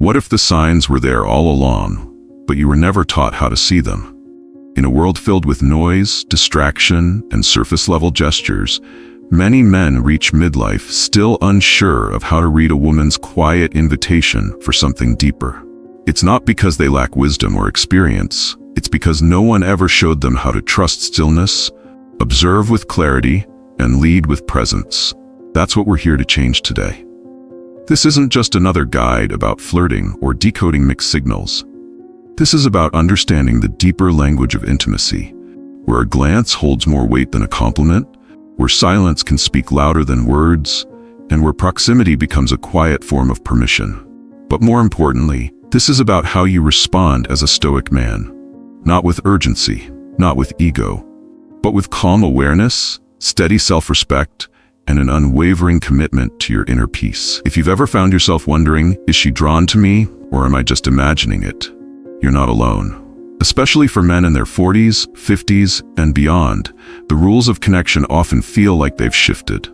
What if the signs were there all along, but you were never taught how to see them? In a world filled with noise, distraction, and surface-level gestures, many men reach midlife still unsure of how to read a woman's quiet invitation for something deeper. It's not because they lack wisdom or experience, it's because no one ever showed them how to trust stillness, observe with clarity, and lead with presence. That's what we're here to change today. This isn't just another guide about flirting or decoding mixed signals. This is about understanding the deeper language of intimacy, where a glance holds more weight than a compliment, where silence can speak louder than words, and where proximity becomes a quiet form of permission. But more importantly, this is about how you respond as a Stoic man. Not with urgency, not with ego, but with calm awareness, steady self-respect, and an unwavering commitment to your inner peace. If you've ever found yourself wondering, is she drawn to me, or am I just imagining it? You're not alone. Especially for men in their 40s, 50s, and beyond, the rules of connection often feel like they've shifted.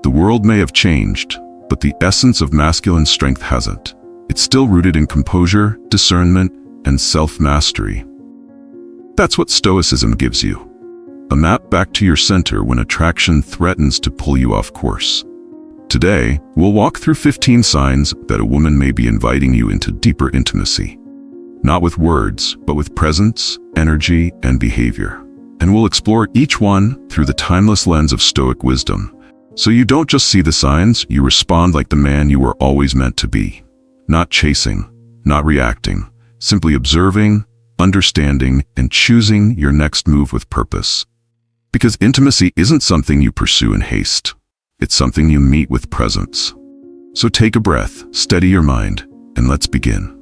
The world may have changed, but the essence of masculine strength hasn't. It's still rooted in composure, discernment, and self-mastery. That's what Stoicism gives you. A map back to your center when attraction threatens to pull you off course. Today, we'll walk through 15 signs that a woman may be inviting you into deeper intimacy. Not with words, but with presence, energy, and behavior. And we'll explore each one through the timeless lens of Stoic wisdom. So you don't just see the signs, you respond like the man you were always meant to be. Not chasing, not reacting, simply observing, understanding, and choosing your next move with purpose. Because intimacy isn't something you pursue in haste. It's something you meet with presence. So take a breath, steady your mind, and let's begin.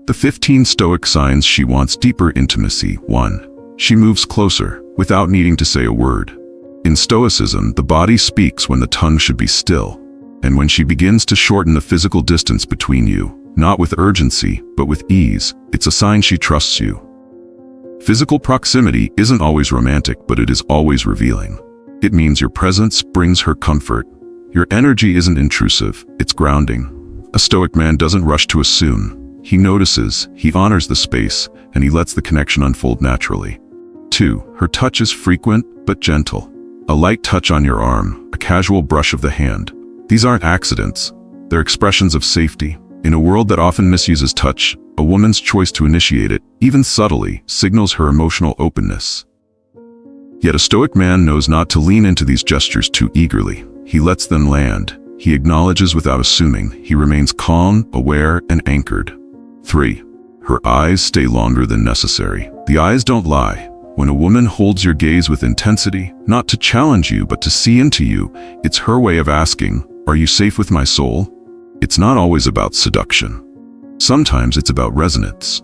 The 15 Stoic signs she wants deeper intimacy. 1. She moves closer, without needing to say a word. In Stoicism, the body speaks when the tongue should be still. And when she begins to shorten the physical distance between you, not with urgency, but with ease, it's a sign she trusts you. Physical proximity isn't always romantic, but it is always revealing. It means your presence brings her comfort. Your energy isn't intrusive, it's grounding. A Stoic man doesn't rush to assume. He notices, he honors the space, and he lets the connection unfold naturally. 2. Her touch is frequent, but gentle. A light touch on your arm, a casual brush of the hand. These aren't accidents, they're expressions of safety. In a world that often misuses touch, a woman's choice to initiate it, even subtly, signals her emotional openness. Yet a Stoic man knows not to lean into these gestures too eagerly. He lets them land. He acknowledges without assuming. He remains calm, aware, and anchored. 3. Her eyes stay longer than necessary. The eyes don't lie. When a woman holds your gaze with intensity, not to challenge you, but to see into you, it's her way of asking, "Are you safe with my soul?" It's not always about seduction. Sometimes it's about resonance.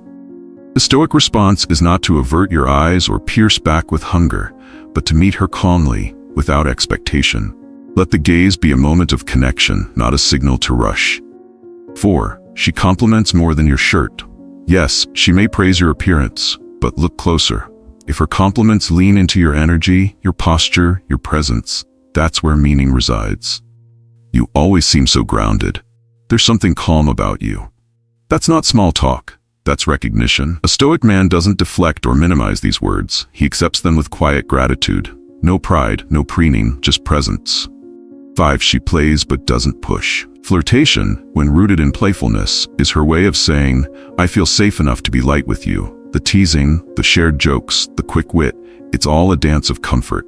The Stoic response is not to avert your eyes or pierce back with hunger, but to meet her calmly, without expectation. Let the gaze be a moment of connection, not a signal to rush. 4. She compliments more than your shirt. Yes, she may praise your appearance, but look closer. If her compliments lean into your energy, your posture, your presence, that's where meaning resides. You always seem so grounded. There's something calm about you. That's not small talk. That's recognition. A Stoic man doesn't deflect or minimize these words. He accepts them with quiet gratitude. No pride, no preening, just presence. 5. She plays but doesn't push. Flirtation, when rooted in playfulness, is her way of saying, "I feel safe enough to be light with you." The teasing, the shared jokes, the quick wit, it's all a dance of comfort.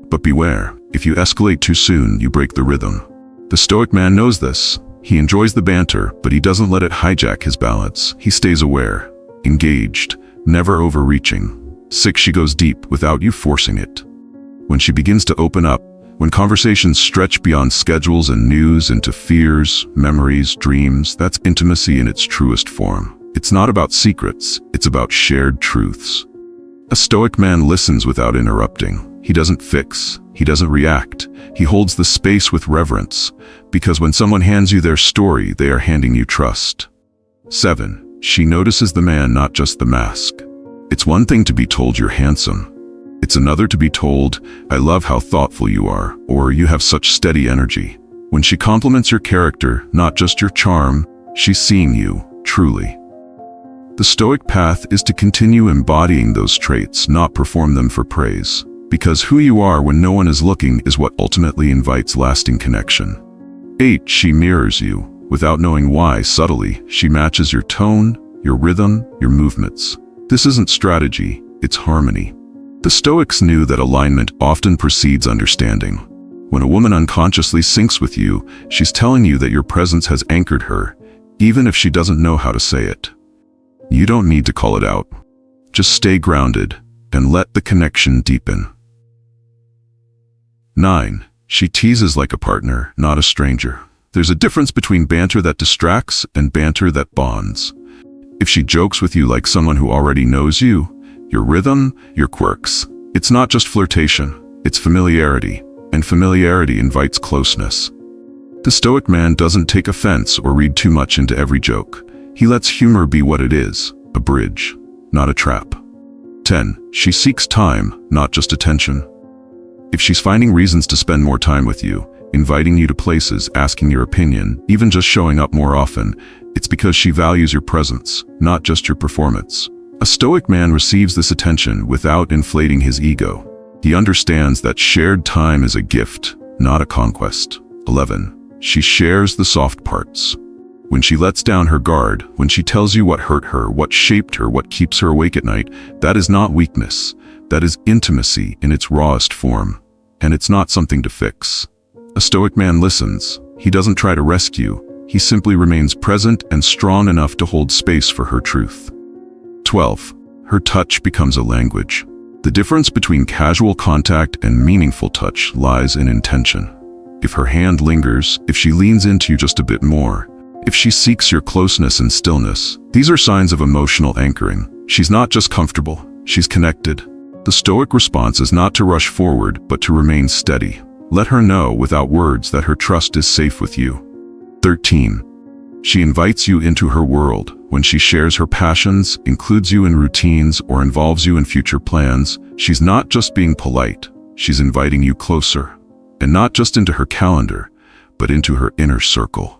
But beware, if you escalate too soon, you break the rhythm. The Stoic man knows this. He enjoys the banter, but he doesn't let it hijack his balance. He stays aware, engaged, never overreaching. 6. She goes deep without you forcing it. When she begins to open up, when conversations stretch beyond schedules and news into fears, memories, dreams, that's intimacy in its truest form. It's not about secrets, it's about shared truths. A Stoic man listens without interrupting. He doesn't fix, he doesn't react. He holds the space with reverence, because when someone hands you their story, they are handing you trust. 7. She notices the man, not just the mask. It's one thing to be told you're handsome. It's another to be told, "I love how thoughtful you are," or "You have such steady energy." When she compliments your character, not just your charm, She's seeing you, truly. The Stoic path is to continue embodying those traits, not perform them for praise. Because who you are when no one is looking is what ultimately invites lasting connection. 8. She mirrors you. Without knowing why, subtly, she matches your tone, your rhythm, your movements. This isn't strategy, it's harmony. The Stoics knew that alignment often precedes understanding. When a woman unconsciously syncs with you, she's telling you that your presence has anchored her, even if she doesn't know how to say it. You don't need to call it out. Just stay grounded and let the connection deepen. 9. She teases like a partner, not a stranger. There's a difference between banter that distracts and banter that bonds. If she jokes with you like someone who already knows you, your rhythm, your quirks, it's not just flirtation, it's familiarity, and familiarity invites closeness. The Stoic man doesn't take offense or read too much into every joke. He lets humor be what it is, a bridge, not a trap. 10. She seeks time, not just attention. If she's finding reasons to spend more time with you, inviting you to places, asking your opinion, even just showing up more often, it's because she values your presence, not just your performance. A Stoic man receives this attention without inflating his ego. He understands that shared time is a gift, not a conquest. 11. She shares the soft parts. When she lets down her guard, when she tells you what hurt her, what shaped her, what keeps her awake at night, that is not weakness. That is intimacy in its rawest form. And it's not something to fix. A Stoic man listens. He doesn't try to rescue. He simply remains present and strong enough to hold space for her truth. 12. Her touch becomes a language. The difference between casual contact and meaningful touch lies in intention. If her hand lingers, if she leans into you just a bit more, if she seeks your closeness and stillness, these are signs of emotional anchoring. She's not just comfortable, she's connected. The Stoic response is not to rush forward, but to remain steady. Let her know without words that her trust is safe with you. 13. She invites you into her world. When she shares her passions, includes you in routines, or involves you in future plans, she's not just being polite, she's inviting you closer. And not just into her calendar, but into her inner circle.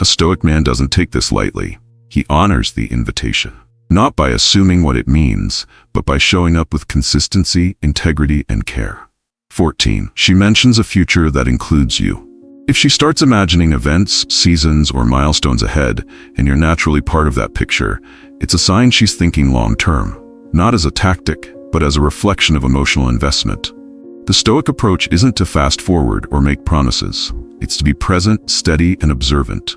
A Stoic man doesn't take this lightly. He honors the invitation. Not by assuming what it means, but by showing up with consistency, integrity, and care. 14. She mentions a future that includes you. If she starts imagining events, seasons, or milestones ahead, and you're naturally part of that picture, it's a sign she's thinking long-term, not as a tactic, but as a reflection of emotional investment. The Stoic approach isn't to fast forward or make promises. It's to be present, steady, and observant.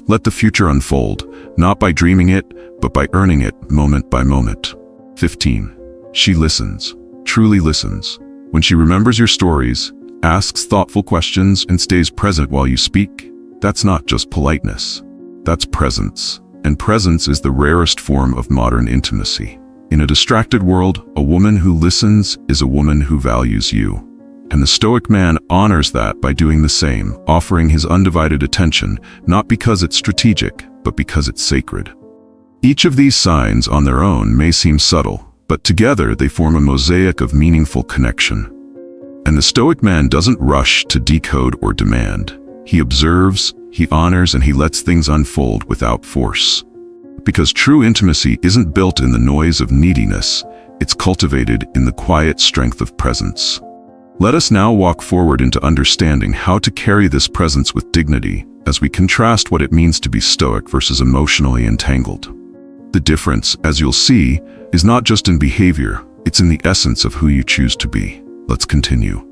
Let the future unfold, not by dreaming it, but by earning it moment by moment. 15. She listens, truly listens. When she remembers your stories, asks thoughtful questions, and stays present while you speak, that's not just politeness. That's presence. And presence is the rarest form of modern intimacy. In a distracted world, a woman who listens is a woman who values you. And the Stoic man honors that by doing the same, offering his undivided attention, not because it's strategic, but because it's sacred. Each of these signs on their own may seem subtle, but together they form a mosaic of meaningful connection. And the Stoic man doesn't rush to decode or demand. He observes, he honors, and he lets things unfold without force. Because true intimacy isn't built in the noise of neediness, it's cultivated in the quiet strength of presence. Let us now walk forward into understanding how to carry this presence with dignity as we contrast what it means to be Stoic versus emotionally entangled. The difference, as you'll see, is not just in behavior, it's in the essence of who you choose to be. Let's continue.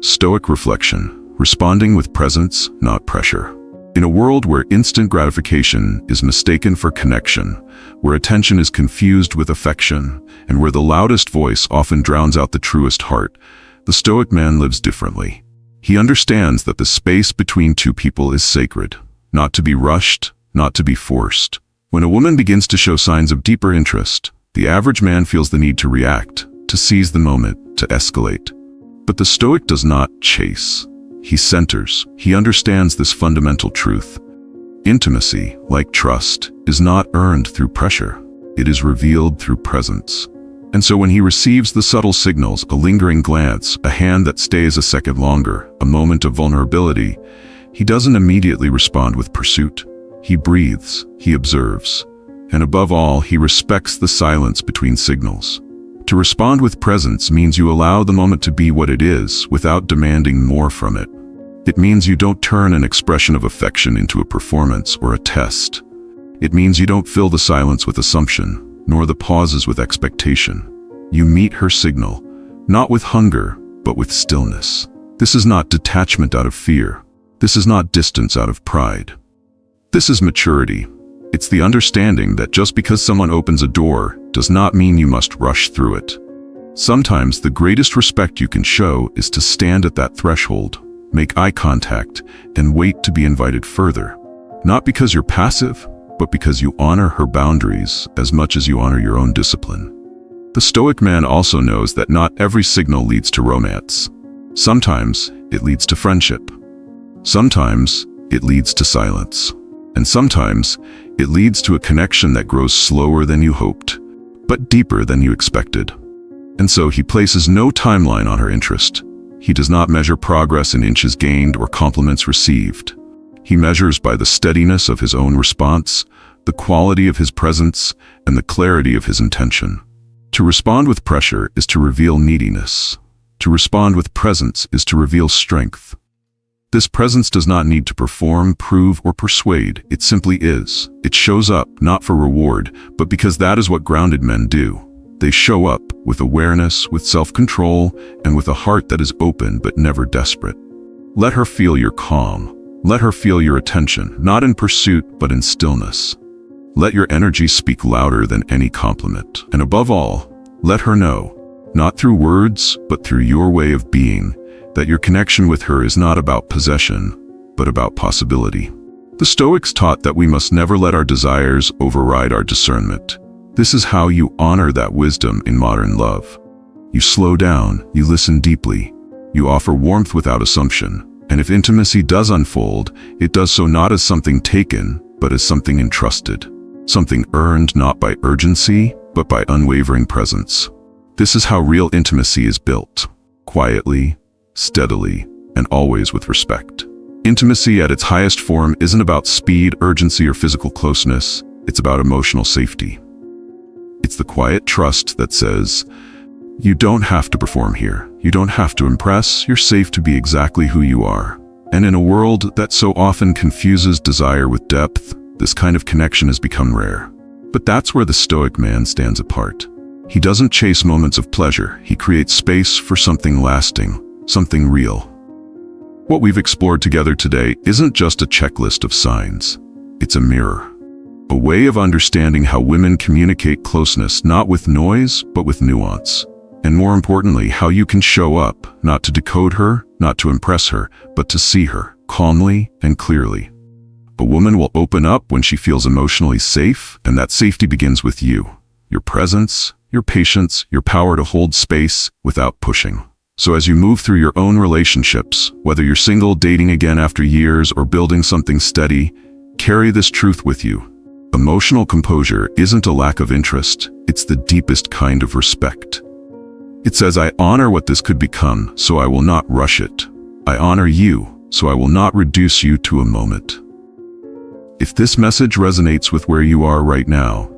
Stoic reflection, responding with presence, not pressure. In a world where instant gratification is mistaken for connection, where attention is confused with affection, and where the loudest voice often drowns out the truest heart, the Stoic man lives differently. He understands that the space between two people is sacred, not to be rushed, not to be forced. When a woman begins to show signs of deeper interest, the average man feels the need to react, to seize the moment, to escalate. But the Stoic does not chase. He centers. He understands this fundamental truth. Intimacy, like trust, is not earned through pressure. It is revealed through presence. And so when he receives the subtle signals, a lingering glance, a hand that stays a second longer, a moment of vulnerability, he doesn't immediately respond with pursuit. He breathes, he observes, and above all, he respects the silence between signals. To respond with presence means you allow the moment to be what it is without demanding more from it. It means you don't turn an expression of affection into a performance or a test. It means you don't fill the silence with assumption, nor the pauses with expectation. You meet her signal, not with hunger, but with stillness. This is not detachment out of fear. This is not distance out of pride. This is maturity. It's the understanding that just because someone opens a door does not mean you must rush through it. Sometimes the greatest respect you can show is to stand at that threshold, make eye contact, and wait to be invited further. Not because you're passive, but because you honor her boundaries as much as you honor your own discipline. The Stoic man also knows that not every signal leads to romance. Sometimes it leads to friendship. Sometimes it leads to silence. And sometimes it leads to a connection that grows slower than you hoped, but deeper than you expected. And so he places no timeline on her interest. He does not measure progress in inches gained or compliments received. He measures by the steadiness of his own response, the quality of his presence, and the clarity of his intention. To respond with pressure is to reveal neediness. To respond with presence is to reveal strength. This presence does not need to perform, prove, or persuade. It simply is. It shows up, not for reward, but because that is what grounded men do. They show up with awareness, with self-control, and with a heart that is open but never desperate. Let her feel your calm. Let her feel your attention, not in pursuit, but in stillness. Let your energy speak louder than any compliment. And above all, let her know, not through words, but through your way of being, that your connection with her is not about possession, but about possibility. The Stoics taught that we must never let our desires override our discernment. This is how you honor that wisdom in modern love. You slow down, you listen deeply, you offer warmth without assumption, and if intimacy does unfold, it does so not as something taken, but as something entrusted, something earned not by urgency, but by unwavering presence. This is how real intimacy is built, quietly, steadily, and always with respect. Intimacy at its highest form isn't about speed, urgency, or physical closeness. It's about emotional safety. It's the quiet trust that says, you don't have to perform here. You don't have to impress. You're safe to be exactly who you are. And in a world that so often confuses desire with depth, this kind of connection has become rare. But that's where the Stoic man stands apart. He doesn't chase moments of pleasure. He creates space for something lasting, something real. What we've explored together today isn't just a checklist of signs. It's a mirror. A way of understanding how women communicate closeness not with noise, but with nuance. And more importantly, how you can show up, not to decode her, not to impress her, but to see her, calmly and clearly. A woman will open up when she feels emotionally safe, and that safety begins with you. Your presence, your patience, your power to hold space without pushing. So as you move through your own relationships, whether you're single, dating again after years, or building something steady, carry this truth with you. Emotional composure isn't a lack of interest, it's the deepest kind of respect. It says, I honor what this could become, so I will not rush it. I honor you, so I will not reduce you to a moment. If this message resonates with where you are right now,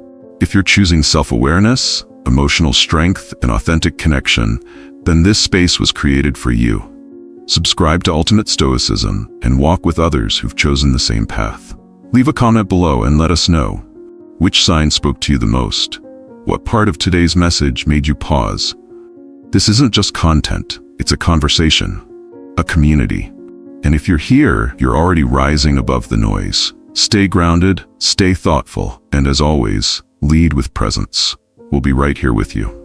if you're choosing self-awareness, emotional strength, and authentic connection, then this space was created for you. Subscribe to Ultimate Stoicism and walk with others who've chosen the same path. Leave a comment below and let us know. Which sign spoke to you the most? What part of today's message made you pause? This isn't just content, it's a conversation, a community. And if you're here, you're already rising above the noise. Stay grounded, stay thoughtful, and as always, lead with presence. We'll be right here with you.